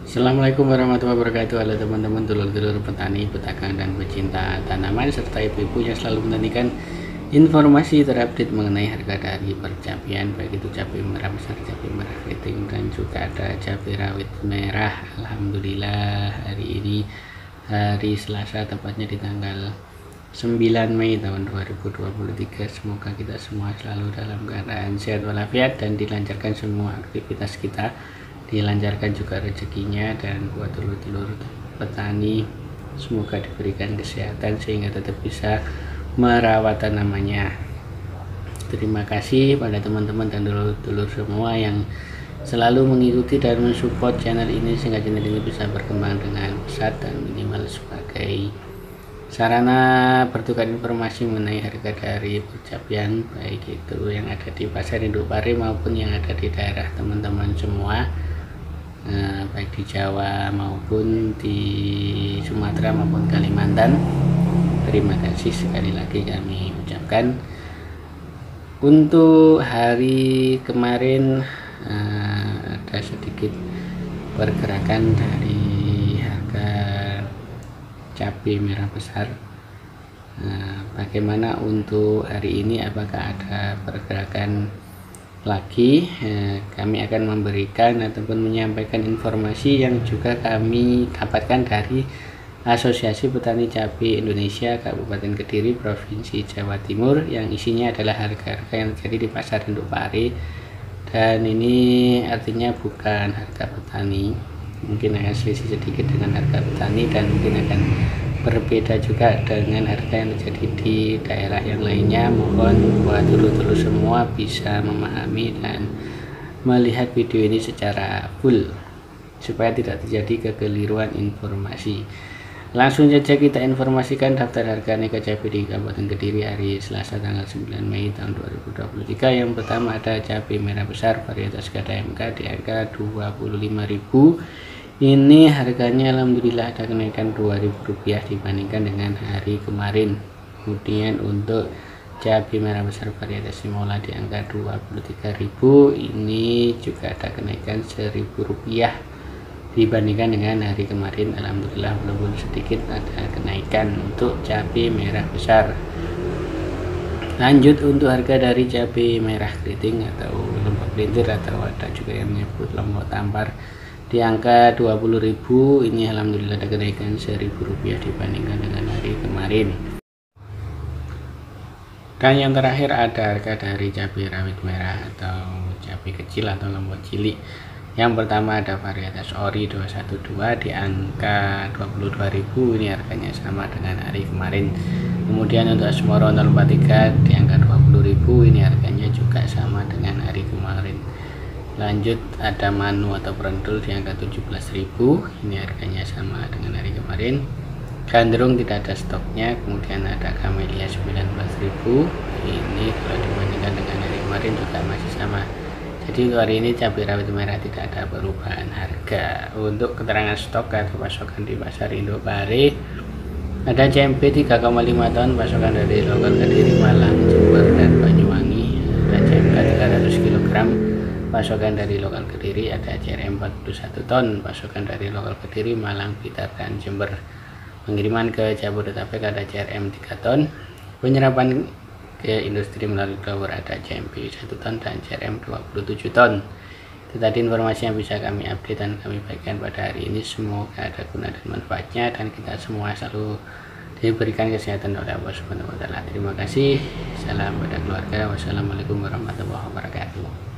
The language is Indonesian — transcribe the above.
Assalamualaikum warahmatullahi wabarakatuh. Halo teman-teman, dulur-dulur petani, pedagang dan pecinta tanaman serta ibu-ibu yang selalu menantikan informasi terupdate mengenai harga dari percapian, baik itu cabai merah besar, cabai merah keriting, dan juga ada cabai rawit merah. Alhamdulillah hari ini hari Selasa, tepatnya di tanggal 9 Mei tahun 2023. Semoga kita semua selalu dalam keadaan sehat walafiat dan dilancarkan semua aktivitas kita, dilancarkan juga rezekinya, dan buat dulur-dulur petani semoga diberikan kesehatan sehingga tetap bisa merawat tanamannya. Terima kasih pada teman-teman dan dulur-dulur semua yang selalu mengikuti dan mensupport channel ini sehingga channel ini bisa berkembang dengan pesat dan minimal sebagai sarana bertukar informasi mengenai harga dari percapian, baik itu yang ada di pasar induk pari maupun yang ada di daerah teman-teman semua, baik di Jawa maupun di Sumatera maupun Kalimantan. Terima kasih sekali lagi kami ucapkan. Untuk hari kemarin ada sedikit pergerakan dari harga cabai merah besar. Bagaimana untuk hari ini, apakah ada pergerakan lagi? Kami akan memberikan ataupun menyampaikan informasi yang juga kami dapatkan dari Asosiasi Petani Cabai Indonesia Kabupaten Kediri Provinsi Jawa Timur, yang isinya adalah harga-harga yang terjadi di pasar induk pari, dan ini artinya bukan harga petani, mungkin akan selisih sedikit dengan harga petani dan mungkin akan berbeda juga dengan harga yang terjadi di daerah yang lainnya. Mohon buat dulu-dulu semua bisa memahami dan melihat video ini secara full supaya tidak terjadi kekeliruan informasi. Langsung saja kita informasikan daftar harga neka cabai di Kabupaten Kediri hari Selasa tanggal 9 Mei tahun 2023. Yang pertama ada cabai merah besar varietas Gada MK di angka 25.000. Ini harganya alhamdulillah ada kenaikan Rp2.000 dibandingkan dengan hari kemarin. Kemudian untuk cabai merah besar varietas Simola di angka 23.000, ini juga ada kenaikan Rp1.000 dibandingkan dengan hari kemarin. Alhamdulillah walaupun sedikit ada kenaikan untuk cabai merah besar. Lanjut untuk harga dari cabai merah keriting atau lombok pelintir atau ada juga yang menyebut lombok tampar di angka 20.000. Ini alhamdulillah ada kenaikan Rp1.000 dibandingkan dengan hari kemarin. Dan yang terakhir ada harga dari cabai rawit merah atau cabai kecil atau lombok cilik. Yang pertama ada varietas Ori 212 di angka 22.000. Ini harganya sama dengan hari kemarin. Kemudian untuk Asmoro 043 di angka 20.000. Ini harganya juga sama dengan hari kemarin. Lanjut ada Manu atau Brendel di angka 17.000. Ini harganya sama dengan hari kemarin. Gandrung tidak ada stoknya. Kemudian ada Camellia 19.000. Ini kalau dibandingkan dengan hari kemarin juga masih sama. Jadi untuk hari ini cabai rawit merah tidak ada perubahan harga. Untuk keterangan stok atau pasokan di pasar induk pari, ada CMP 3,5 ton pasokan dari lokal Kediri, Malang, Jember, dan Banyuwangi. Ada CMK 300 kg pasokan dari lokal Kediri. Ada CRM 41 ton pasokan dari lokal Kediri, Malang, Blitar, dan Jember. Pengiriman ke Jabodetabek ada CRM 3 ton. Penyerapan ke industri melalui grower ada CMP 1 ton dan CRM 27 ton. Itu tadi informasi yang bisa kami update dan kami bagikan pada hari ini. Semoga ada guna dan manfaatnya dan kita semua selalu diberikan kesehatan oleh Allah Subhanahu wa taala. Terima kasih. Salam pada keluarga. Wassalamualaikum warahmatullahi wabarakatuh.